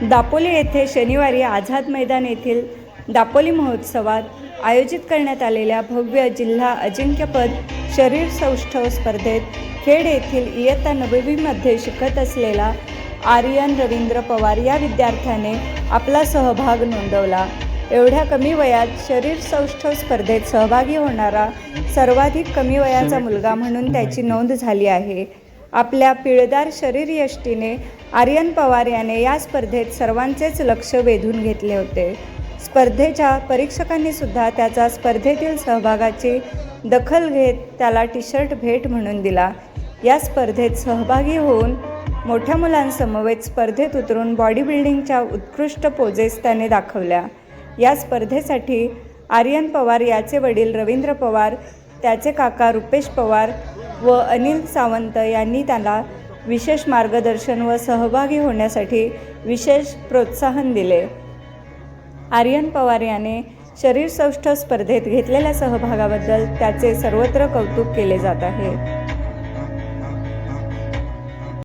दापोली येथे शनिवारी आझाद मैदान येथील दापोली महोत्सवात आयोजित करण्यात आलेल्या भव्य जिल्हा अजिंक्यपद शरीर सौष्ठव स्पर्धेत खेड येथील इयत्ता 9वीमध्ये शिकत असलेला आर्यन रवींद्र पवार या विद्यार्थ्याने आपला सहभाग नोंदवला। एवढ्या कमी वयात शरीर सौष्ठव स्पर्धेत सहभागी होणारा सर्वाधिक कमी वयाचा मुलगा म्हणून त्याची नोंद झाली आहे। आपल्या पिळदार शरीरयष्टीने आर्यन पवार याने या स्पर्धेत सर्वांचेच लक्ष वेधून घेतले होते। स्पर्धेच्या परीक्षकांनी सुद्धा त्याचा स्पर्धेतील सहभागाची दखल घेत त्याला टी-शर्ट भेट म्हणून दिला। या स्पर्धेत सहभागी होऊन मोठ्या मुलांसमवेत स्पर्धेत उतरून बॉडी बिल्डिंगच्या उत्कृष्ट पोजेस त्याने दाखवल्या। या स्पर्धेसाठी आर्यन पवार याचे वडील रवींद्र पवार, त्याचे काका रुपेश पवार व अनिल सावंत यांनी त्याला विशेष मार्गदर्शन व सहभागी होण्यासाठी विशेष प्रोत्साहन दिले। आर्यन पवार याने शरीर सौष्ठव स्पर्धेत घेतलेल्या सहभागाबद्दल त्याचे सर्वत्र कौतुक केले जात आहे।